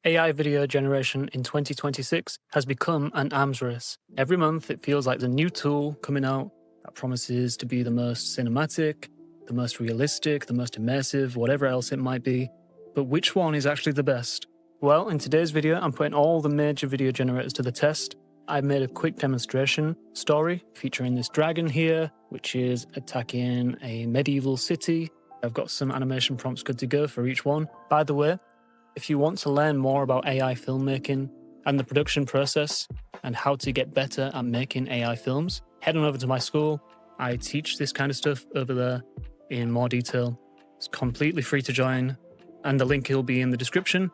AI video generation in 2026 has become an arms race. Every month, it feels like there's a new tool coming out that promises to be the most cinematic, the most realistic, the most immersive, whatever else it might be. But which one is actually the best? Well, in today's video, I'm putting all the major video generators to the test. I've made a quick demonstration story featuring this dragon here, which is attacking a medieval city. I've got some animation prompts good to go for each one. By the way, if you want to learn more about AI filmmaking and the production process and how to get better at making AI films, head on over to my school. I teach this kind of stuff over there in more detail. It's completely free to join, and the link will be in the description.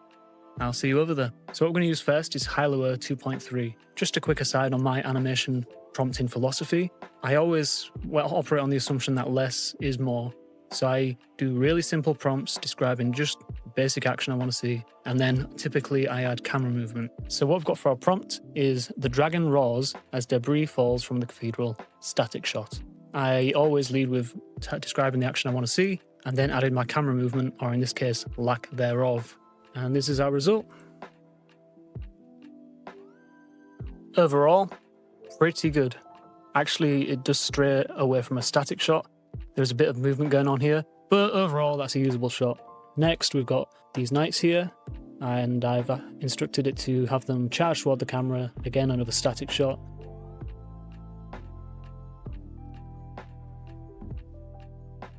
I'll see you over there. So what we're going to use first is Hailuo 2.3. Just a quick aside on my animation prompting philosophy. I always operate on the assumption that less is more. So I do really simple prompts describing just basic action I want to see, and then typically I add camera movement. So what I've got for our prompt is the dragon roars as debris falls from the cathedral, static shot. I always lead with describing the action I want to see, and then adding my camera movement, or in this case, lack thereof. And this is our result. Overall, pretty good. Actually, it does stray away from a static shot. There's a bit of movement going on here, but overall, that's a usable shot. Next, we've got these knights here, and I've instructed it to have them charge toward the camera. Again, another static shot.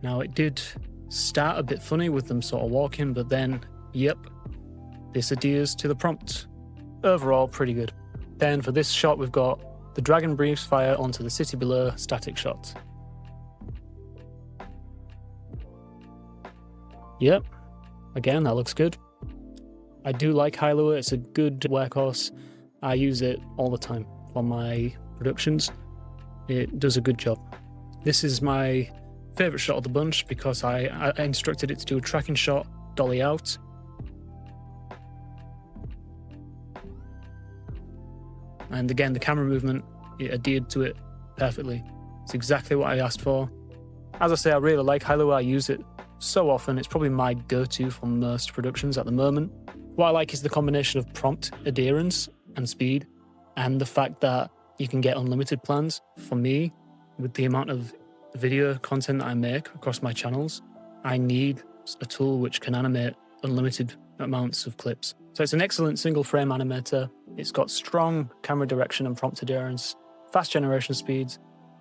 Now, it did start a bit funny with them sort of walking, but then, yep, this adheres to the prompt. Overall, pretty good. Then for this shot, we've got the dragon breathes fire onto the city below, static shot. Yep, again, that looks good. I do like Hailuo, it's a good workhorse. I use it all the time for my productions. It does a good job. This is my favourite shot of the bunch because I instructed it to do a tracking shot, dolly out. And again, the camera movement, it adhered to it perfectly. It's exactly what I asked for. As I say, I really like Hailuo, I use it so often. It's probably my go-to for most productions at the moment. What I like is the combination of prompt adherence and speed, and the fact that you can get unlimited plans. For me, with the amount of video content that I make across my channels, I need a tool which can animate unlimited amounts of clips. So it's an excellent single frame animator. It's got strong camera direction and prompt adherence, fast generation speeds.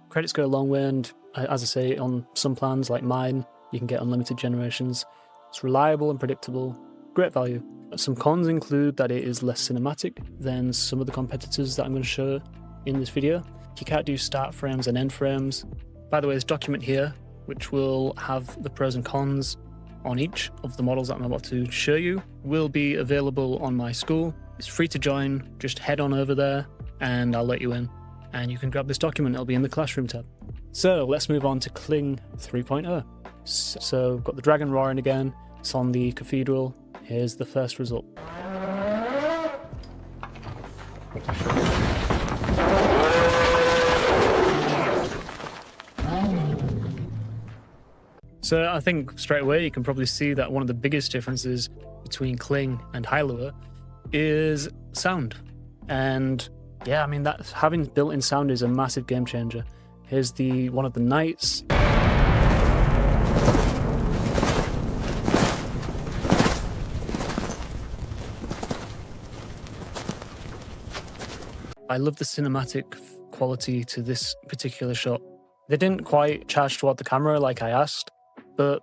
Credits go a long way, and as I say, on some plans like mine, you can get unlimited generations. It's reliable and predictable, great value. Some cons include that it is less cinematic than some of the competitors that I'm going to show in this video. You can't do start frames and end frames. By the way, this document here, which will have the pros and cons on each of the models that I'm about to show you, will be available on my school. It's free to join, just head on over there and I'll let you in. And you can grab this document, it'll be in the classroom tab. So let's move on to Kling 3.0. So we've got the dragon roaring again, it's on the cathedral. Here's the first result. So I think straight away you can probably see that one of the biggest differences between Kling and Hailuo is sound. And yeah, I mean, that having built-in sound is a massive game changer. Here's one of the knights. I love the cinematic quality to this particular shot. They didn't quite charge toward the camera like I asked, but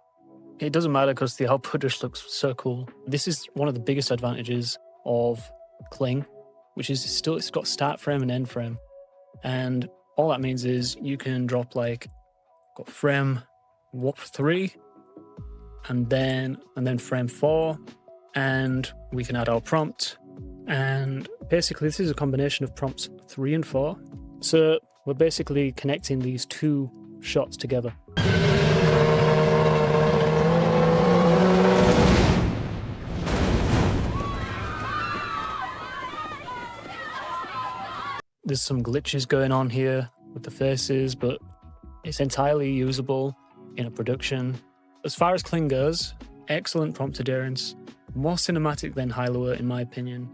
it doesn't matter because the output just looks so cool. This is one of the biggest advantages of Kling, which is it's got start frame and end frame. And all that means is you can drop got frame 3 and then frame 4, and we can add our prompt. And basically this is a combination of prompts 3 and 4. So we're basically connecting these two shots together. There's some glitches going on here with the faces, but it's entirely usable in a production. As far as Kling goes, excellent prompt adherence. more cinematic than Hailuo in my opinion.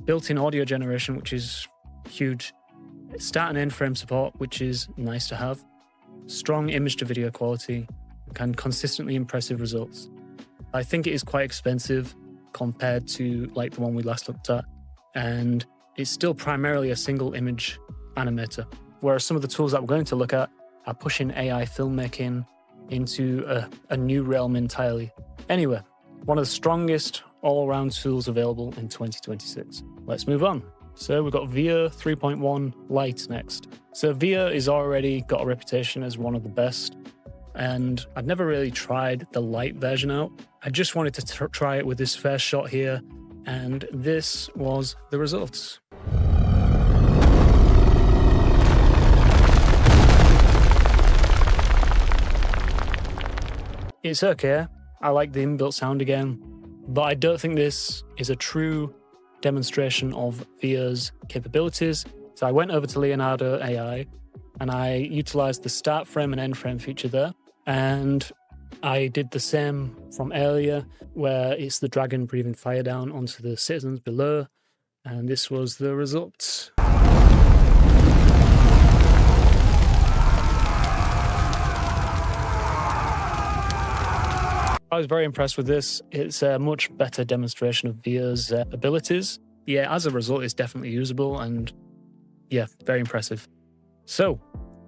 Built-in audio generation, which is huge. Start and end frame support, which is nice to have. Strong image to video quality, and consistently impressive results. I think it is quite expensive compared to like the one we last looked at, and it's still primarily a single image animator, whereas some of the tools that we're going to look at are pushing AI filmmaking into a new realm entirely. Anyway, one of the strongest all-around tools available in 2026. Let's move on. So we've got Via 3.1 Lite next. So Via is already got a reputation as one of the best, and I'd never really tried the Lite version out. I just wanted to try it with this first shot here, and this was the results. It's okay. I like the inbuilt sound again, but I don't think this is a true demonstration of Via's capabilities. So I went over to Leonardo AI and I utilized the start frame and end frame feature there. And I did the same from earlier, where it's the dragon breathing fire down onto the citizens below. And this was the result. I was very impressed with this. It's a much better demonstration of Via's abilities. Yeah, as a result, it's definitely usable and yeah, very impressive. So,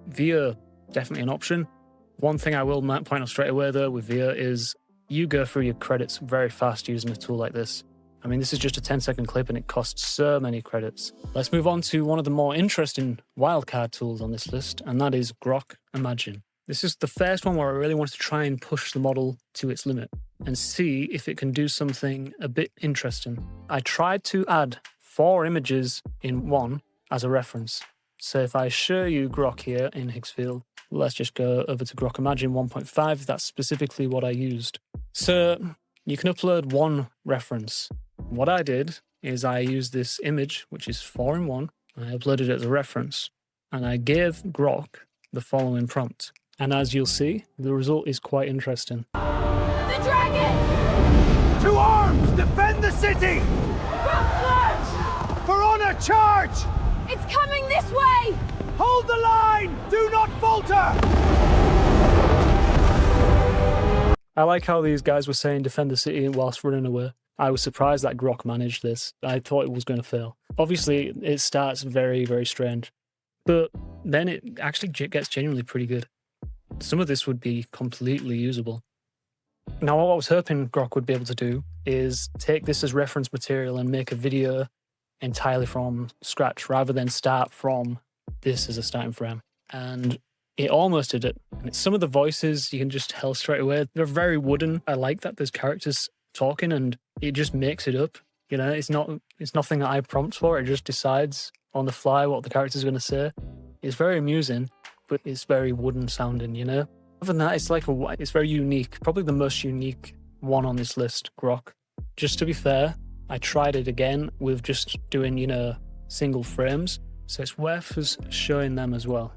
Via, definitely an option. One thing I will point out straight away though with Via is you go through your credits very fast using a tool like this. I mean, this is just a 10-second clip and it costs so many credits. Let's move on to one of the more interesting wildcard tools on this list, and that is Grok Imagine. This is the first one where I really wanted to try and push the model to its limit and see if it can do something a bit interesting. I tried to add 4 images in one as a reference. So if I show you Grok here in Higgsfield, let's just go over to Grok Imagine 1.5. That's specifically what I used. So you can upload one reference. What I did is I used this image, which is 4 in 1. I uploaded it as a reference and I gave Grok the following prompt. And as you'll see, the result is quite interesting. The dragon! To arms! Defend the city! Workhorse! For honor, charge! It's coming this way! Hold the line! Do not falter! I like how these guys were saying defend the city whilst running away. I was surprised that Grok managed this. I thought it was going to fail. Obviously, it starts very, very strange. But then it actually gets genuinely pretty good. Some of this would be completely usable. Now, what I was hoping Grok would be able to do is take this as reference material and make a video entirely from scratch rather than start from this as a starting frame. And it almost did it. And some of the voices you can just tell straight away. They're very wooden. I like that there's characters talking and it just makes it up. You know, it's nothing that I prompt for. It just decides on the fly what the character's going to say. It's very amusing, but it's very wooden sounding, you know? Other than that, it's very unique. Probably the most unique one on this list, Grok. Just to be fair, I tried it again with just doing, you know, single frames. So it's worth us showing them as well.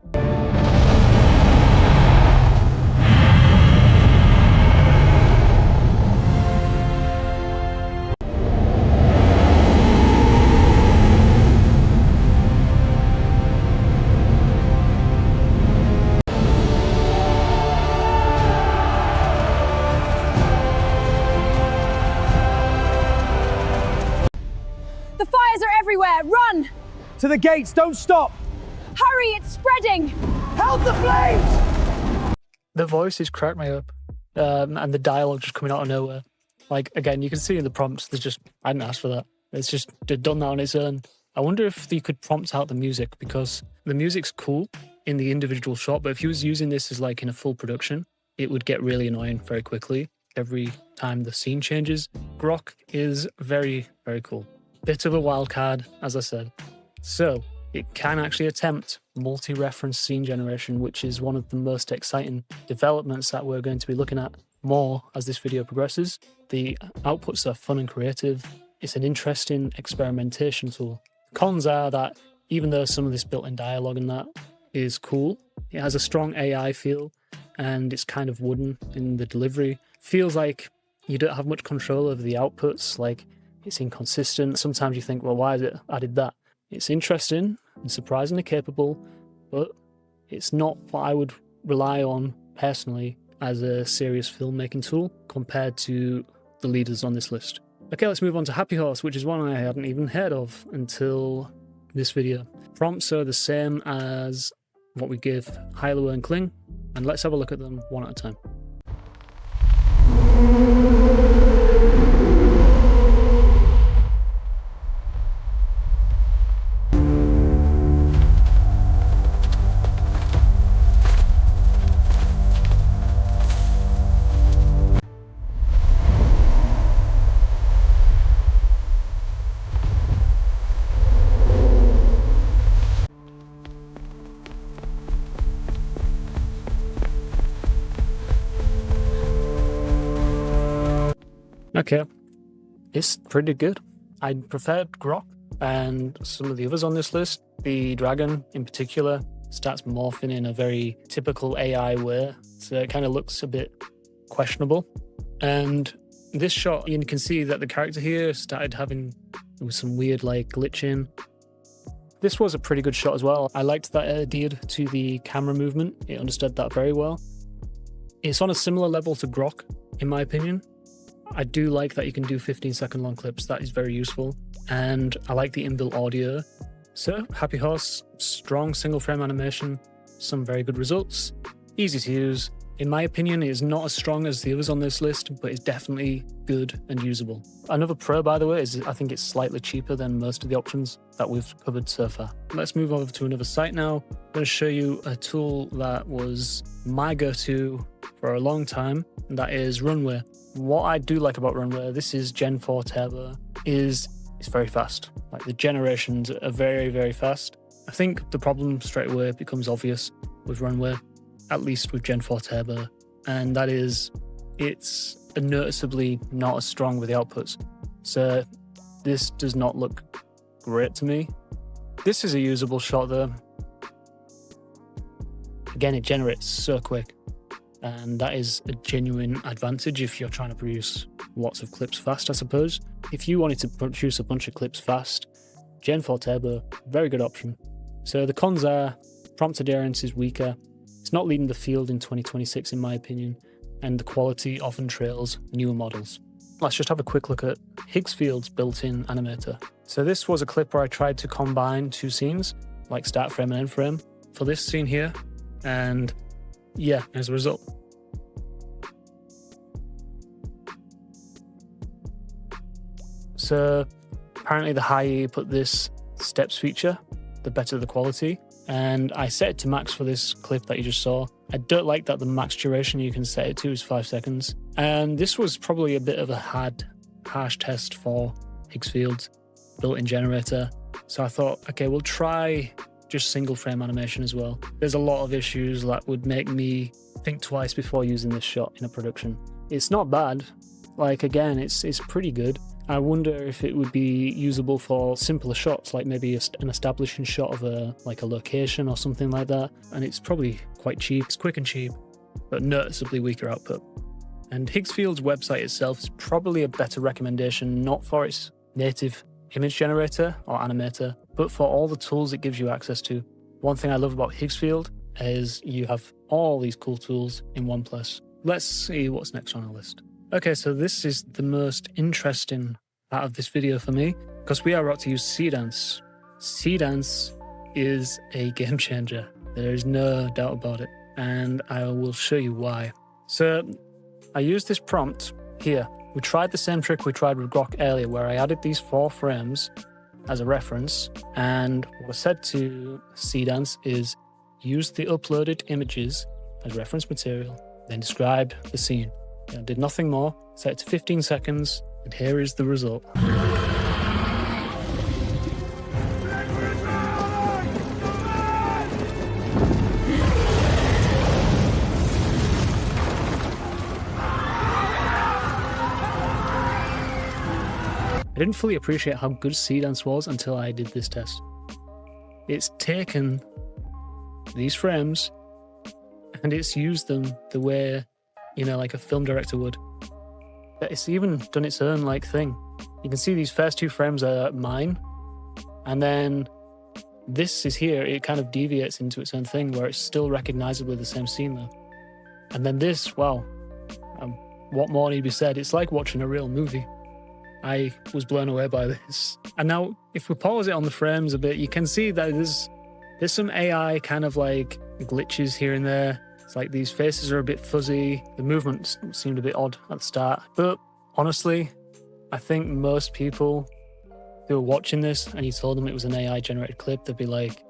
The fires are everywhere! Run! To the gates, don't stop! Hurry, it's spreading! Help the flames! The voices crack me up. And the dialogue just coming out of nowhere. Like, again, you can see in the prompts, I didn't ask for that. It's just done that on its own. I wonder if you could prompt out the music, because the music's cool in the individual shot, but if you was using this as like in a full production, it would get really annoying very quickly every time the scene changes. Grok is very, very cool. Bit of a wild card, as I said. So it can actually attempt multi-reference scene generation, which is one of the most exciting developments that we're going to be looking at more as this video progresses. The outputs are fun and creative. It's an interesting experimentation tool. Cons are that even though some of this built-in dialogue and that is cool, it has a strong AI feel and it's kind of wooden in the delivery. Feels like you don't have much control over the outputs, like it's inconsistent. Sometimes you think, well, why has it added that? It's interesting and surprisingly capable, but it's not what I would rely on personally as a serious filmmaking tool compared to the leaders on this list. Okay, let's move on to Happy Horse, which is one I hadn't even heard of until this video. Prompts are the same as what we give Hailuo and Kling, and let's have a look at them one at a time. Okay, it's pretty good. I preferred Grok and some of the others on this list. The dragon in particular starts morphing in a very typical AI way, so it kind of looks a bit questionable. And this shot, you can see that the character here started having some weird like glitching. This was a pretty good shot as well. I liked that it adhered to the camera movement. It understood that very well. It's on a similar level to Grok, in my opinion. I do like that you can do 15-second long clips. That is very useful. And I like the inbuilt audio. So, Happy Horse, strong single frame animation, some very good results, easy to use. In my opinion, it is not as strong as the others on this list, but it's definitely good and usable. Another pro, by the way, is I think it's slightly cheaper than most of the options that we've covered so far. Let's move over to another site now. I'm going to show you a tool that was my go-to for a long time, and that is Runway. What I do like about Runway, this is Gen 4 Turbo, is it's very fast. Like the generations are very, very fast. I think the problem straight away becomes obvious with Runway, at least with Gen 4 Turbo, and that is it's noticeably not as strong with the outputs. So this does not look great to me. This is a usable shot though. Again, it generates so quick. And that is a genuine advantage if you're trying to produce lots of clips fast, I suppose. If you wanted to produce a bunch of clips fast, Gen 4 Turbo, very good option. So the cons are prompt adherence is weaker. It's not leading the field in 2026 in my opinion, and the quality often trails newer models. Let's just have a quick look at Higgsfield's built-in animator. So this was a clip where I tried to combine two scenes, like start frame and end frame, for this scene here, and yeah, as a result. So apparently the higher you put this steps feature, the better the quality. And I set it to max for this clip that you just saw. I don't like that the max duration you can set it to is 5 seconds. And this was probably a bit of a harsh test for Higgsfield's built-in generator. So I thought, okay, we'll try just single frame animation as well. There's a lot of issues that would make me think twice before using this shot in a production. It's not bad. Like again, it's pretty good. I wonder if it would be usable for simpler shots, like maybe an establishing shot of a location or something like that. And it's probably quite cheap. It's quick and cheap, but noticeably weaker output. And Higgsfield's website itself is probably a better recommendation, not for its native image generator or animator, but for all the tools it gives you access to. One thing I love about Higgsfield is you have all these cool tools in one place. Let's see what's next on our list. Okay, so this is the most interesting part of this video for me, because we are about to use Seedance. Seedance is a game changer. There is no doubt about it, and I will show you why. So I used this prompt here. We tried the same trick we tried with Grok earlier, where I added these 4 frames as a reference, and what I said to Seedance is use the uploaded images as reference material, then describe the scene. I did nothing more, set it to 15 seconds, and here is the result. I didn't fully appreciate how good Seedance was until I did this test. It's taken these frames and it's used them the way, like a film director would. It's even done its own like thing. You can see these first 2 frames are mine, and then this is here, it kind of deviates into its own thing where it's still recognizably the same scene though. And then this, wow, what more need be said? It's like watching a real movie. I was blown away by this. And now, if we pause it on the frames a bit, you can see that there's some AI kind of like glitches here and there. It's like these faces are a bit fuzzy. The movement seemed a bit odd at the start. But honestly, I think most people who were watching this and you told them it was an AI generated clip, they'd be like,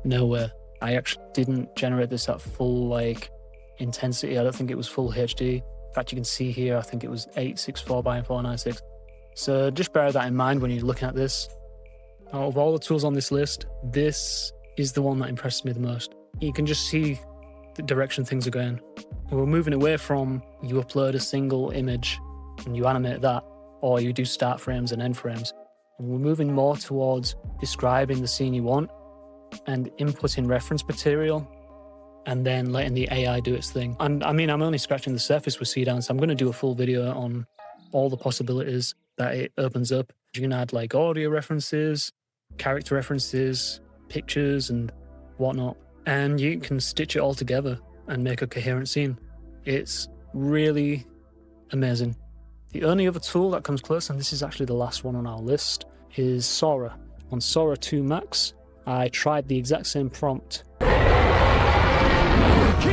no way. I actually didn't generate this at full like intensity. I don't think it was full HD. In fact, you can see here, I think it was 864 by 496. So just bear that in mind when you're looking at this. Out of all the tools on this list, this is the one that impresses me the most. You can just see the direction things are going. And we're moving away from you upload a single image and you animate that, or you do start frames and end frames. And we're moving more towards describing the scene you want and inputting reference material and then letting the AI do its thing. And I mean, I'm only scratching the surface with Seedance. I'm going to do a full video on all the possibilities that it opens up. You can add like audio references, character references, pictures and whatnot. And you can stitch it all together and make a coherent scene. It's really amazing. The only other tool that comes close, and this is actually the last one on our list, is Sora. On Sora 2 Max, I tried the exact same prompt. Keep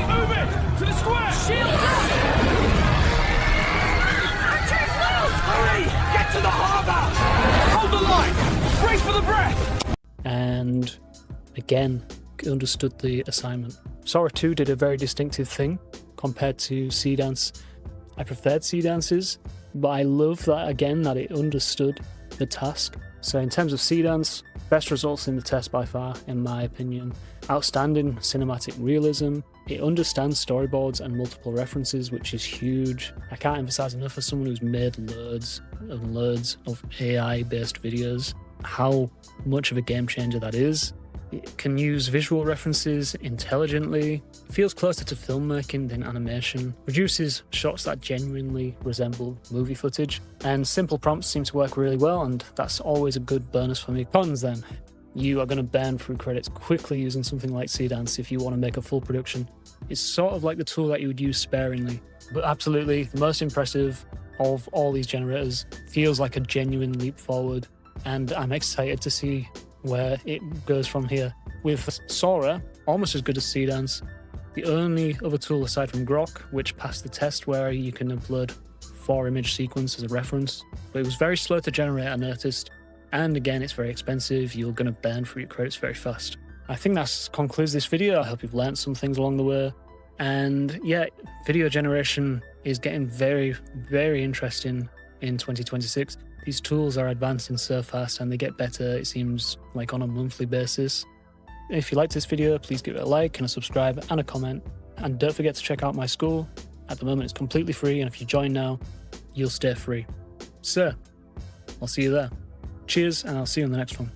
moving! To the square! Shields up! Hurry! Get to the harbour! Hold the line! Brace for the breath! And again, understood the assignment. Sora 2 did a very distinctive thing compared to Seedance. I preferred Seedance's, but I love that again that it understood the task. So in terms of Seedance, best results in the test by far, in my opinion. Outstanding cinematic realism. It understands storyboards and multiple references, which is huge. I can't emphasize enough as someone who's made loads and loads of AI-based videos, how much of a game changer that is. It can use visual references intelligently, feels closer to filmmaking than animation, produces shots that genuinely resemble movie footage, and simple prompts seem to work really well, and that's always a good bonus for me. Cons then. You are going to burn through credits quickly using something like Seedance if you want to make a full production. It's sort of like the tool that you would use sparingly, but absolutely the most impressive of all these generators. Feels like a genuine leap forward, and I'm excited to see where it goes from here. With Sora, almost as good as Seedance, the only other tool aside from Grok, which passed the test where you can upload 4 image sequence as a reference, but it was very slow to generate, I noticed, and again, it's very expensive. You're going to burn through your credits very fast. I think that concludes this video. I hope you've learned some things along the way. And yeah, video generation is getting very, very interesting in 2026. These tools are advancing so fast and they get better, it seems like on a monthly basis. If you liked this video, please give it a like and a subscribe and a comment. And don't forget to check out my school. At the moment, it's completely free, and if you join now, you'll stay free. So, I'll see you there. Cheers, and I'll see you in the next one.